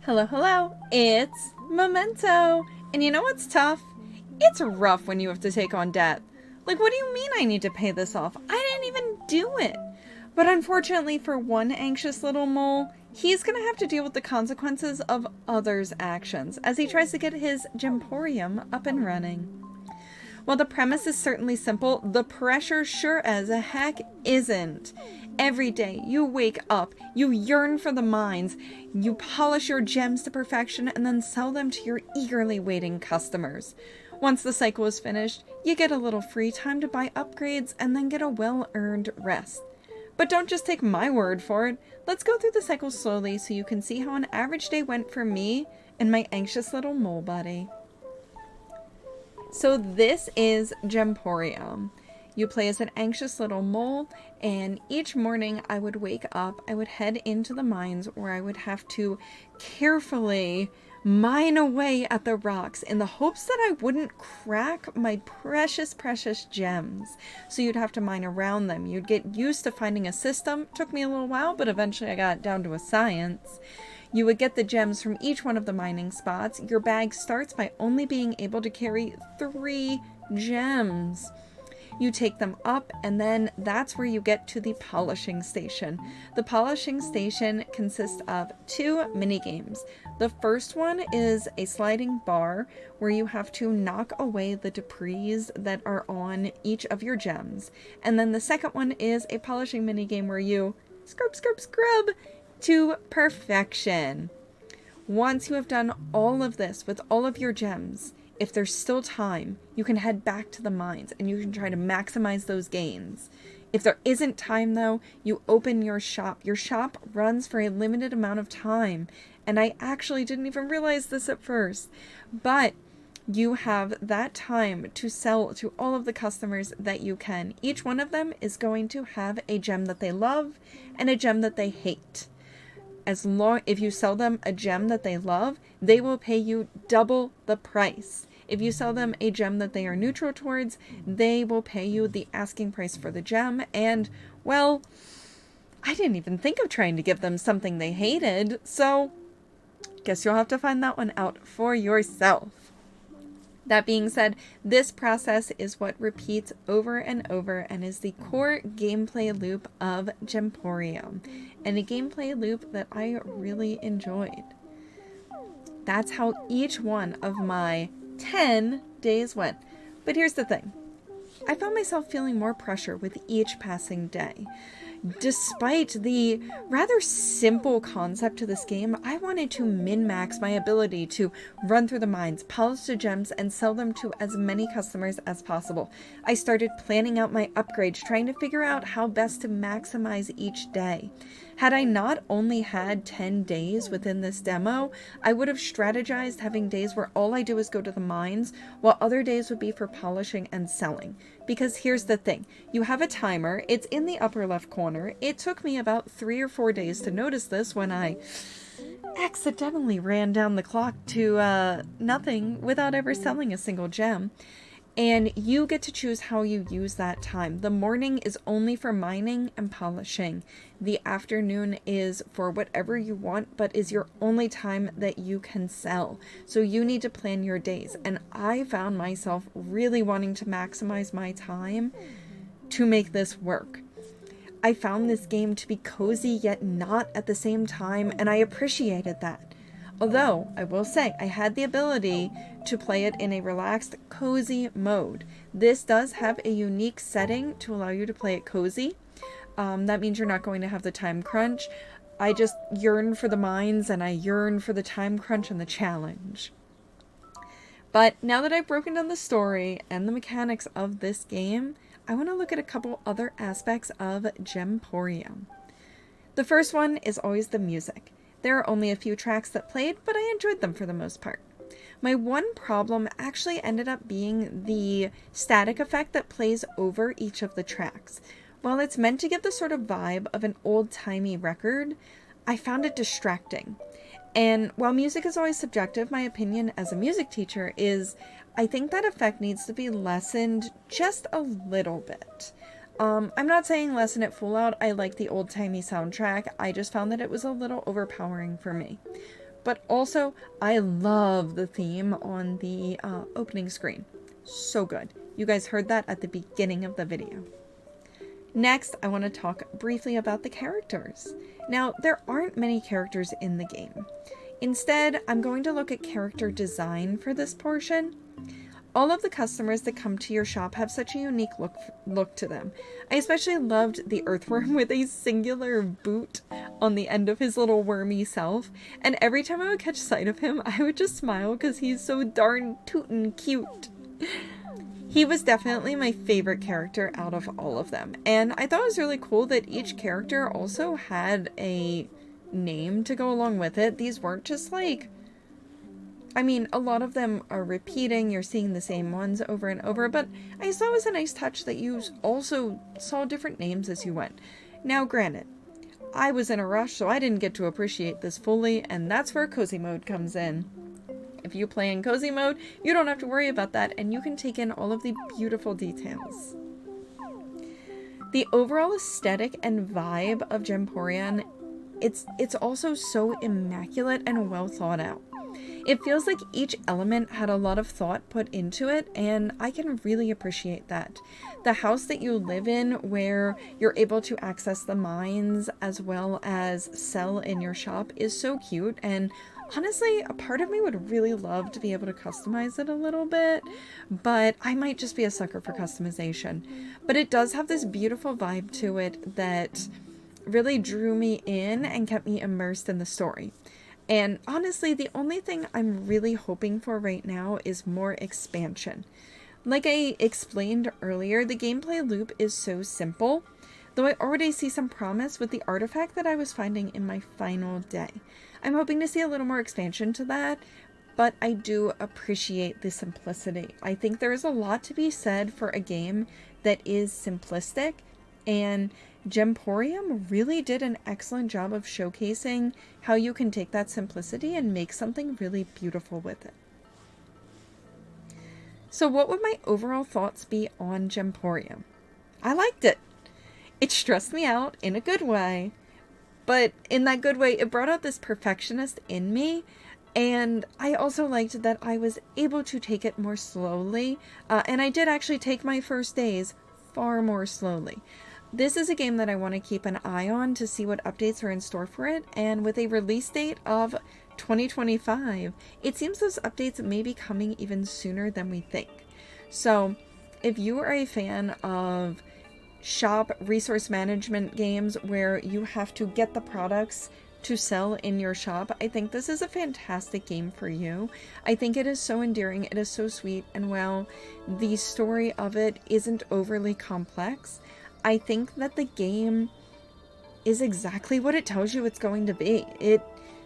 Hello, hello, it's Memento. And you know what's tough? It's rough when you have to take on debt. Like, what do you mean I need to pay this off? I didn't even do it. But unfortunately for one anxious little mole, he's gonna have to deal with the consequences of others' actions as he tries to get his Gemporium up and running. While the premise is certainly simple, the pressure sure as heck isn't. Every day you wake up, you yearn for the mines, you polish your gems to perfection and then sell them to your eagerly waiting customers. Once the cycle is finished, you get a little free time to buy upgrades and then get a well-earned rest. But don't just take my word for it. Let's go through the cycle slowly so you can see how an average day went for me and my anxious little mole buddy. So this is Gemporium. You play as an anxious little mole, and each morning I would wake up, I would head into the mines where I would have to carefully mine away at the rocks in the hopes that I wouldn't crack my precious, precious gems. So you'd have to mine around them. You'd get used to finding a system. Took me a little while, but eventually I got down to a science. You would get the gems from each one of the mining spots. Your bag starts by only being able to carry 3 gems. You take them up, and then that's where you get to the polishing station. The polishing station consists of 2 mini games. The first one is a sliding bar where you have to knock away the debris that are on each of your gems. And then the second one is a polishing mini game where you scrub, scrub, scrub to perfection. Once you have done all of this with all of your gems, if there's still time, you can head back to the mines and you can try to maximize those gains. If there isn't time though, you open your shop. Your shop runs for a limited amount of time. And I actually didn't even realize this at first. But you have that time to sell to all of the customers that you can. Each one of them is going to have a gem that they love and a gem that they hate. If you sell them a gem that they love, they will pay you double the price. If you sell them a gem that they are neutral towards, they will pay you the asking price for the gem. And, well, I didn't even think of trying to give them something they hated, so guess you'll have to find that one out for yourself. That being said, this process is what repeats over and over and is the core gameplay loop of Gemporium, and a gameplay loop that I really enjoyed. That's how each one of my 10 days went. But here's the thing. I found myself feeling more pressure with each passing day. Despite the rather simple concept to this game, I wanted to min-max my ability to run through the mines, polish the gems, and sell them to as many customers as possible. I started planning out my upgrades, trying to figure out how best to maximize each day. Had I not only had 10 days within this demo, I would have strategized having days where all I do is go to the mines, while other days would be for polishing and selling. Because here's the thing, you have a timer, it's in the upper left corner. It took me about 3 or 4 days to notice this when I accidentally ran down the clock to nothing without ever selling a single gem. And you get to choose how you use that time. The morning is only for mining and polishing. The afternoon is for whatever you want, but is your only time that you can sell. So you need to plan your days. And I found myself really wanting to maximize my time to make this work. I found this game to be cozy yet not at the same time, and I appreciated that. Although, I will say, I had the ability to play it in a relaxed, cozy mode. This does have a unique setting to allow you to play it cozy. That means you're not going to have the time crunch. I just yearn for the mines, and I yearn for the time crunch and the challenge. But now that I've broken down the story and the mechanics of this game, I want to look at a couple other aspects of Gemporium. The first one is always the music. There are only a few tracks that played, but I enjoyed them for the most part. My one problem actually ended up being the static effect that plays over each of the tracks. While it's meant to give the sort of vibe of an old-timey record, I found it distracting. And while music is always subjective, my opinion as a music teacher is I think that effect needs to be lessened just a little bit. I'm not saying lessen it full out. I like the old-timey soundtrack. I just found that it was a little overpowering for me. but also I love the theme on the opening screen. So good. You guys heard that at the beginning of the video. Next, I want to talk briefly about the characters. Now, there aren't many characters in the game. Instead, I'm going to look at character design for this portion. All of the customers that come to your shop have such a unique look to them. I especially loved the earthworm with a singular boot on the end of his little wormy self. And every time I would catch sight of him, I would just smile because he's so darn tootin' cute. He was definitely my favorite character out of all of them. And I thought it was really cool that each character also had a name to go along with it. These weren't just like, I mean, a lot of them are repeating. You're seeing the same ones over and over. But I thought it was a nice touch that you also saw different names as you went. Now, granted, I was in a rush, so I didn't get to appreciate this fully. And that's where cozy mode comes in. If you play in cozy mode, you don't have to worry about that, and you can take in all of the beautiful details. The overall aesthetic and vibe of Gemporium, it's also so immaculate and well thought out. It feels like each element had a lot of thought put into it, and I can really appreciate that. The house that you live in, where you're able to access the mines as well as sell in your shop, is so cute, and honestly, a part of me would really love to be able to customize it a little bit, but I might just be a sucker for customization. But it does have this beautiful vibe to it that really drew me in and kept me immersed in the story. And honestly, the only thing I'm really hoping for right now is more expansion. Like I explained earlier, the gameplay loop is so simple, though I already see some promise with the artifact that I was finding in my final day. I'm hoping to see a little more expansion to that, but I do appreciate the simplicity. I think there is a lot to be said for a game that is simplistic, and Gemporium really did an excellent job of showcasing how you can take that simplicity and make something really beautiful with it. So what would my overall thoughts be on Gemporium? I liked it. It stressed me out in a good way, but in that good way, it brought out this perfectionist in me, and I also liked that I was able to take it more slowly, and I did actually take my first days far more slowly. This is a game that I want to keep an eye on to see what updates are in store for it, and with a release date of 2025, it seems those updates may be coming even sooner than we think. So, if you are a fan of shop resource management games where you have to get the products to sell in your shop, I think this is a fantastic game for you. I think it is so endearing, it is so sweet, and while the story of it isn't overly complex, I think that the game is exactly what it tells you it's going to be.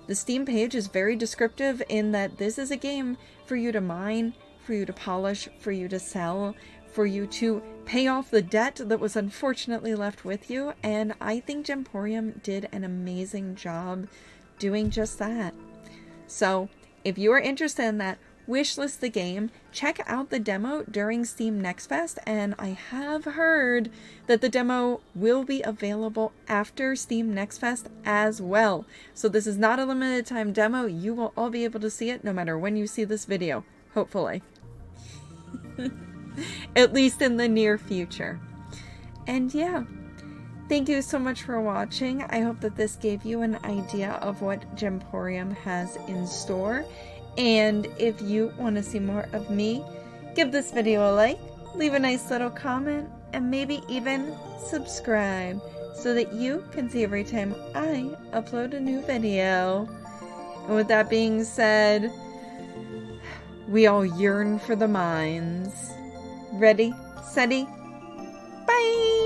The Steam page is very descriptive in that this is a game for you to mine, for you to polish, for you to sell, for you to pay off the debt that was unfortunately left with you, and I think Gemporium did an amazing job doing just that. So, if you are interested in that, wishlist the game, check out the demo during Steam Next Fest, and I have heard that the demo will be available after Steam Next Fest as well. So this is not a limited time demo, you will all be able to see it no matter when you see this video, hopefully. At least in the near future. And yeah, thank you so much for watching. I hope that this gave you an idea of what Gemporium has in store. And if you want to see more of me, give this video a like, leave a nice little comment, and maybe even subscribe so that you can see every time I upload a new video. And with that being said, we all yearn for the mines. Ready, steady, bye!